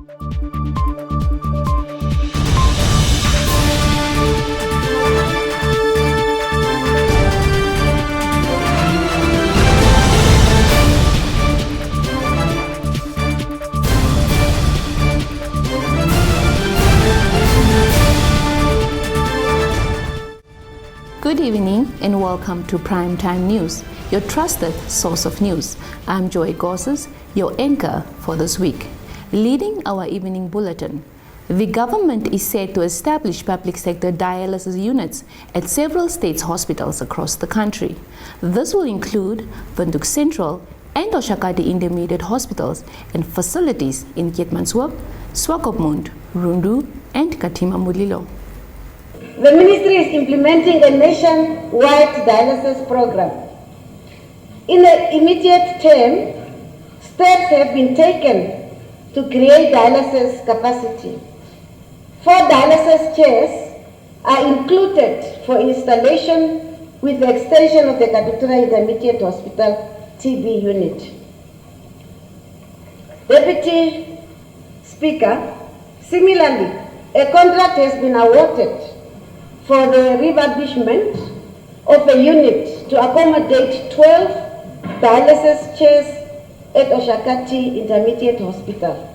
Good evening and welcome to Primetime News, your trusted source of news. I'm Joy Gosses, your anchor for this week. Leading our evening bulletin, the government is set to establish public sector dialysis units at several states' hospitals across the country. This will include Windhoek Central and Oshakati Intermediate Hospitals and facilities in Keetmanshoop, Swakopmund, Rundu and Katima Mulilo. The Ministry is implementing a nationwide dialysis program. In the immediate term, steps have been taken to create dialysis capacity. 4 dialysis chairs are included for installation with the extension of the Katutura Intermediate Hospital TB unit. Deputy Speaker, similarly, a contract has been awarded for the refurbishment of a unit to accommodate 12 dialysis chairs at Oshakati Intermediate Hospital.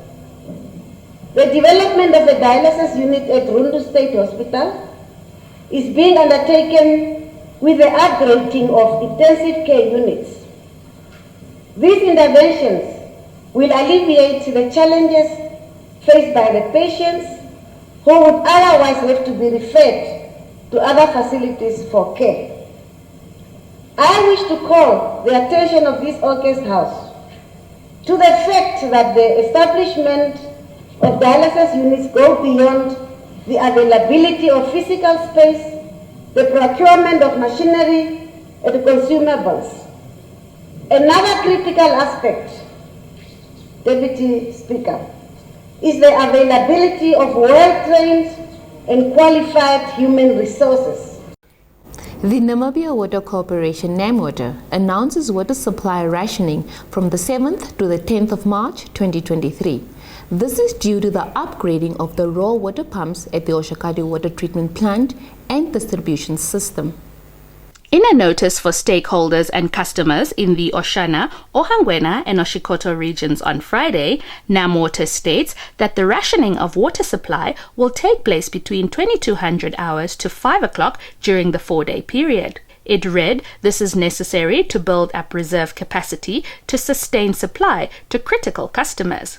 The development of a dialysis unit at Rundu State Hospital is being undertaken with the upgrading of intensive care units. These interventions will alleviate the challenges faced by the patients who would otherwise have to be referred to other facilities for care. I wish to call the attention of this August House to the fact that the establishment of dialysis units go beyond the availability of physical space, the procurement of machinery and consumables. Another critical aspect, Deputy Speaker, is the availability of well-trained and qualified human resources. The Namibia Water Corporation, NamWater, announces water supply rationing from the 7th to the 10th of March 2023. This is due to the upgrading of the raw water pumps at the Oshakati Water Treatment Plant and distribution system. In a notice for stakeholders and customers in the Oshana, Ohangwena and Oshikoto regions on Friday, NamWater states that the rationing of water supply will take place between 2200 hours to 5 o'clock during the 4-day period. It read, this is necessary to build up reserve capacity to sustain supply to critical customers.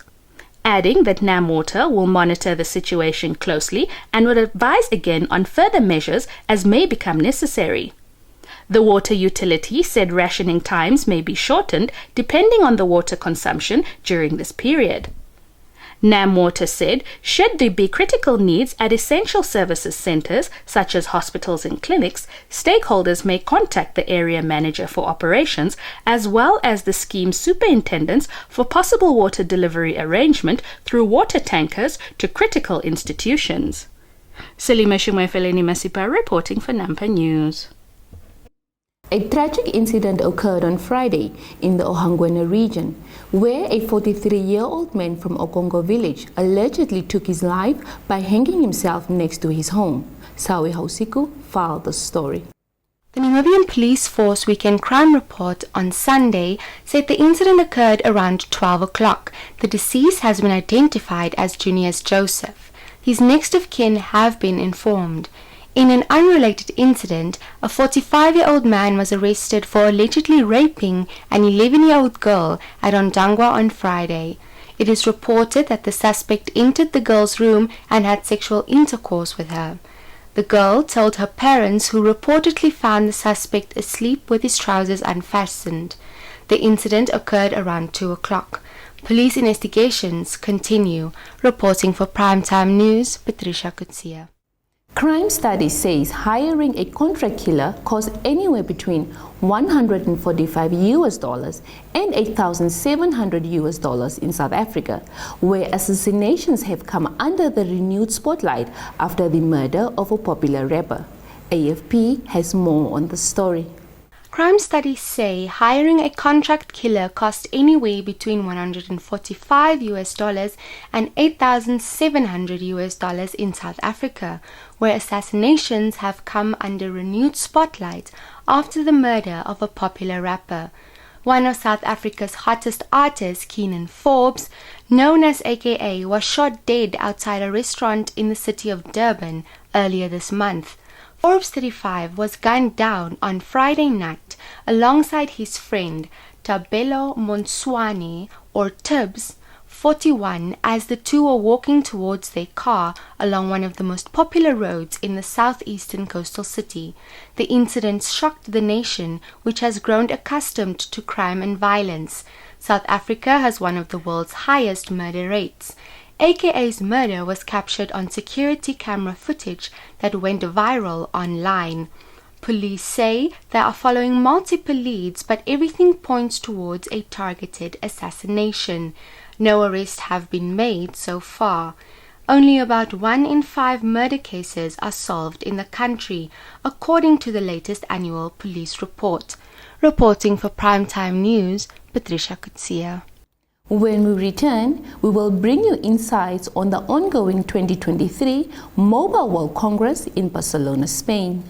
Adding that NamWater will monitor the situation closely and will advise again on further measures as may become necessary. The water utility said rationing times may be shortened depending on the water consumption during this period. NamWater said, should there be critical needs at essential services centers such as hospitals and clinics, stakeholders may contact the area manager for operations as well as the scheme superintendents for possible water delivery arrangement through water tankers to critical institutions. Selima Shumwefeleni Masipa reporting for Nampa News. A tragic incident occurred on Friday in the Ohangwena region, where a 43-year-old man from Okongo village allegedly took his life by hanging himself next to his home. Sawi Hausiku filed the story. The Namibian Police Force Weekend Crime Report on Sunday said the incident occurred around 12 o'clock. The deceased has been identified as Junius Joseph. His next of kin have been informed. In an unrelated incident, a 45-year-old man was arrested for allegedly raping an 11-year-old girl at Ondangwa on Friday. It is reported that the suspect entered the girl's room and had sexual intercourse with her. The girl told her parents, who reportedly found the suspect asleep with his trousers unfastened. The incident occurred around 2 o'clock. Police investigations continue. Reporting for Primetime News, Patricia Kutsia. Crime Studies says hiring a contract killer costs anywhere between $145 and $8,700 in South Africa, where assassinations have come under the renewed spotlight after the murder of a popular rapper. AFP has more on the story. Crime studies say hiring a contract killer costs anywhere between $145 and $8,700 in South Africa, where assassinations have come under renewed spotlight after the murder of a popular rapper. One of South Africa's hottest artists, Keenan Forbes, known as AKA, was shot dead outside a restaurant in the city of Durban earlier this month. Forbes, 35, was gunned down on Friday night alongside his friend Tabelo Monswane, or Tibbs, 41, as the two were walking towards their car along one of the most popular roads in the southeastern coastal city. The incident shocked the nation, which has grown accustomed to crime and violence. South Africa has one of the world's highest murder rates. AKA's murder was captured on security camera footage that went viral online. Police say they are following multiple leads, but everything points towards a targeted assassination. No arrests have been made so far. Only about 1 in 5 murder cases are solved in the country, according to the latest annual police report. Reporting for Primetime News, Patricia Kutsia. When we return, we will bring you insights on the ongoing 2023 Mobile World Congress in Barcelona, Spain.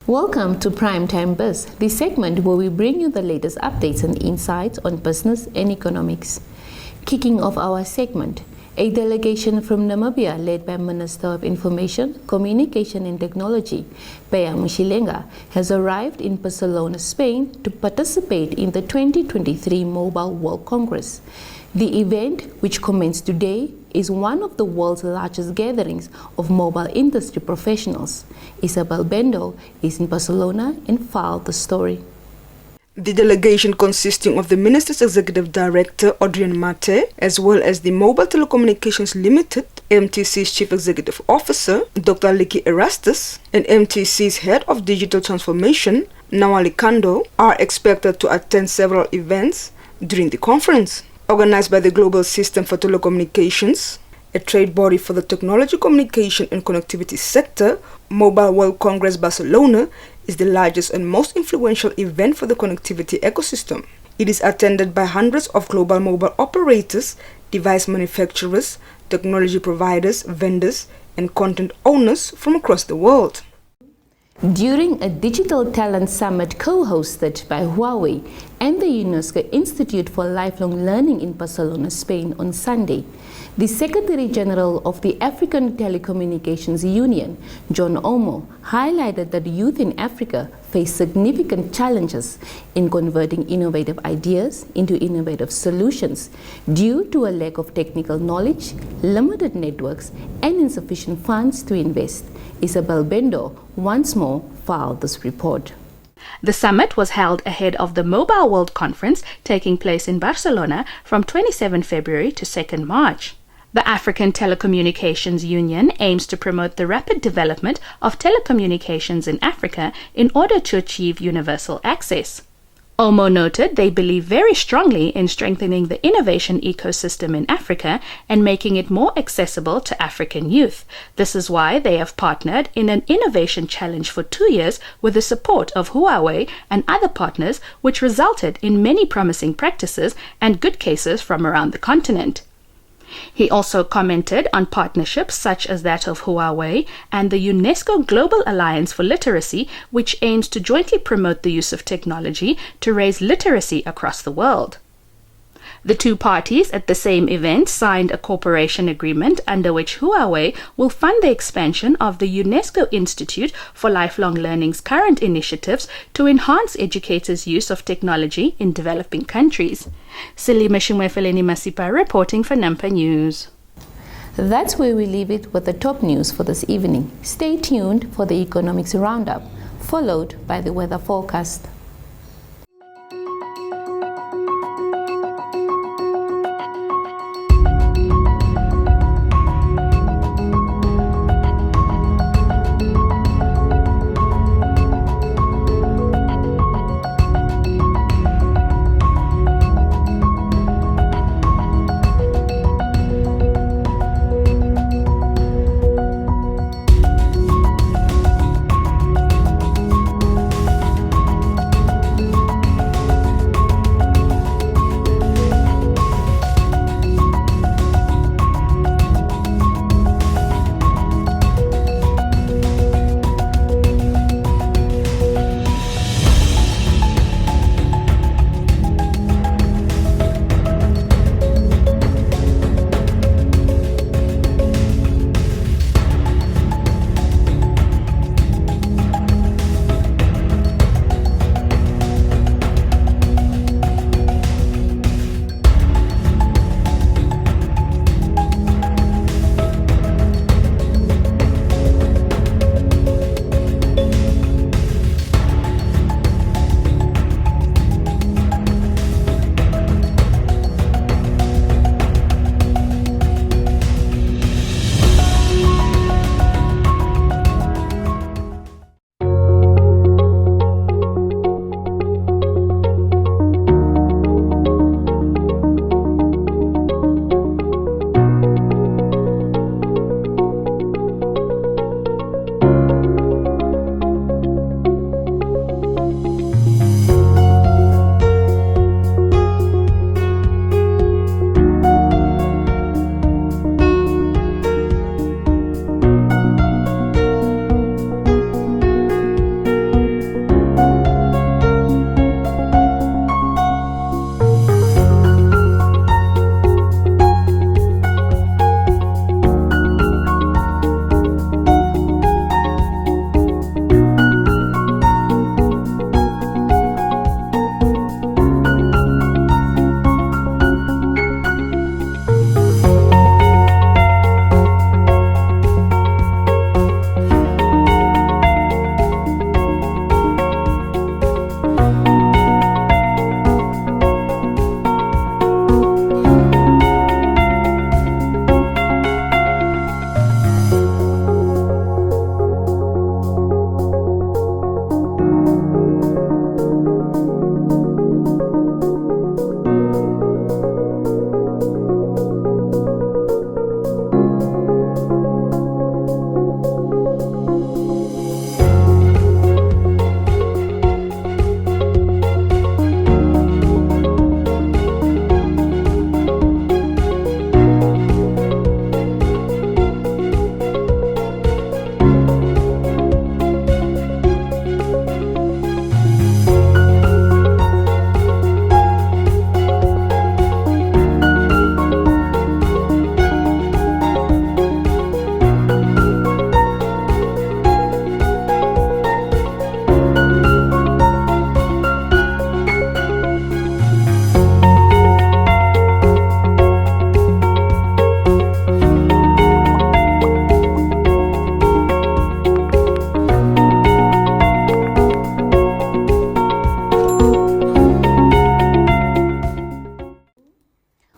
Welcome to Primetime Biz, the segment where we bring you the latest updates and insights on business and economics. Kicking off our segment, a delegation from Namibia led by Minister of Information, Communication and Technology, Peya Moshilenga, has arrived in Barcelona, Spain to participate in the 2023 Mobile World Congress. The event, which commenced today, is one of the world's largest gatherings of mobile industry professionals. Isabel Bendo is in Barcelona and filed the story. The delegation, consisting of the Minister's Executive Director, Adrian Mate, as well as the Mobile Telecommunications Limited, MTC's Chief Executive Officer, Dr. Liki Erastus, and MTC's Head of Digital Transformation, Nawali Kando, are expected to attend several events during the conference. Organized by the Global System for Telecommunications, a trade body for the technology, communication and connectivity sector, Mobile World Congress Barcelona is the largest and most influential event for the connectivity ecosystem. It is attended by hundreds of global mobile operators, device manufacturers, technology providers, vendors, and content owners from across the world. During a digital talent summit co-hosted by Huawei and the UNESCO Institute for Lifelong Learning in Barcelona, Spain on Sunday, the Secretary General of the African Telecommunications Union, John Omo, highlighted that youth in Africa face significant challenges in converting innovative ideas into innovative solutions due to a lack of technical knowledge, limited networks, and insufficient funds to invest. Isabel Bendo once more filed this report. The summit was held ahead of the Mobile World Conference taking place in Barcelona from 27 February to 2nd March. The African Telecommunications Union aims to promote the rapid development of telecommunications in Africa in order to achieve universal access. OMO noted they believe very strongly in strengthening the innovation ecosystem in Africa and making it more accessible to African youth. This is why they have partnered in an innovation challenge for 2 years with the support of Huawei and other partners, which resulted in many promising practices and good cases from around the continent. He also commented on partnerships such as that of Huawei and the UNESCO Global Alliance for Literacy, which aims to jointly promote the use of technology to raise literacy across the world. The two parties at the same event signed a cooperation agreement under which Huawei will fund the expansion of the UNESCO Institute for Lifelong Learning's current initiatives to enhance educators' use of technology in developing countries. Selima Shimwefeleni Masipa reporting for Nampa News. That's where we leave it with the top news for this evening. Stay tuned for the economics roundup, followed by the weather forecast.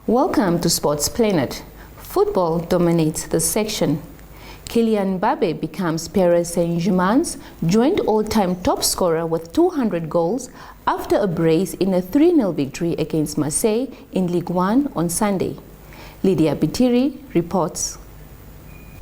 Welcome to Sports Planet. Football dominates this section. Kylian Mbappe becomes Paris Saint-Germain's joint all-time top scorer with 200 goals after a brace in a 3-0 victory against Marseille in Ligue 1 on Sunday. Lydia Bitiri reports.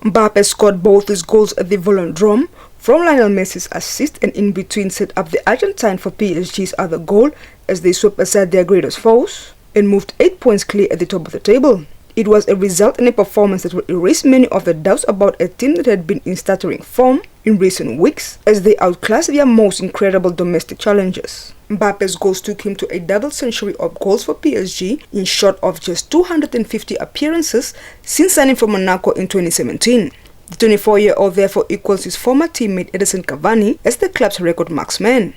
Mbappe scored both his goals at the Velodrome from Lionel Messi's assist, and in between set up the Argentine for PSG's other goal as they swept aside their greatest foes and moved 8 points clear at the top of the table. It was a result and a performance that will erase many of the doubts about a team that had been in stuttering form in recent weeks as they outclassed their most incredible domestic challengers. Mbappe's goals took him to a double century of goals for PSG in short of just 250 appearances since signing for Monaco in 2017. The 24-year-old therefore equals his former teammate Edinson Cavani as the club's record marksman.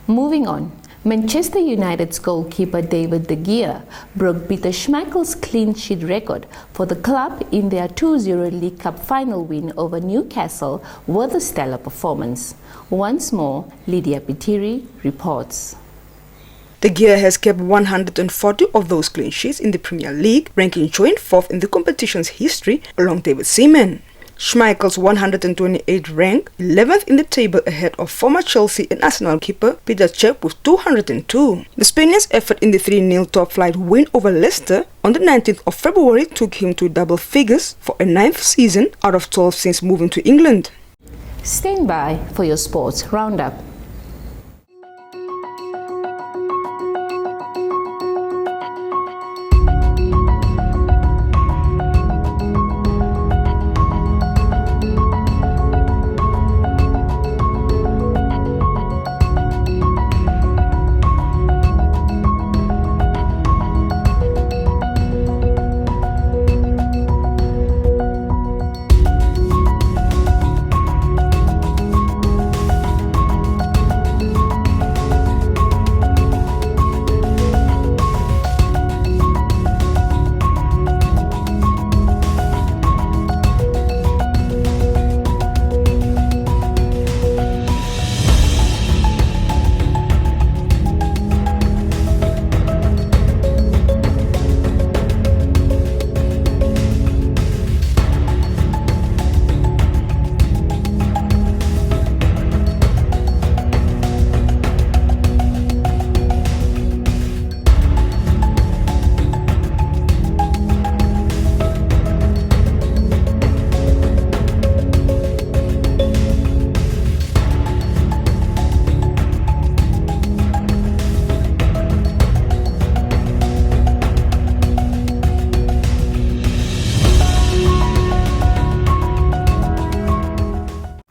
Moving on, Manchester United's goalkeeper David De Gea broke Peter Schmeichel's clean sheet record for the club in their 2-0 League Cup final win over Newcastle with a stellar performance. Once more, Lydia Pitiri reports. De Gea has kept 140 of those clean sheets in the Premier League, ranking joint fourth in the competition's history along David Seaman. Schmeichel's 128 rank 11th in the table ahead of former Chelsea and Arsenal keeper Peter Cech with 202. The Spaniard's effort in the 3-0 top-flight win over Leicester on the 19th of February took him to double figures for a 9th season out of 12 since moving to England. Stand by for your sports roundup.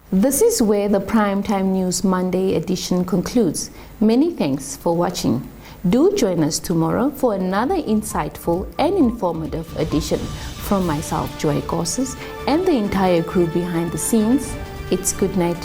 This is where the Primetime News Monday edition concludes. Many thanks for watching. Do join us tomorrow for another insightful and informative edition. From myself, Joy Gorses, and the entire crew behind the scenes, it's good night.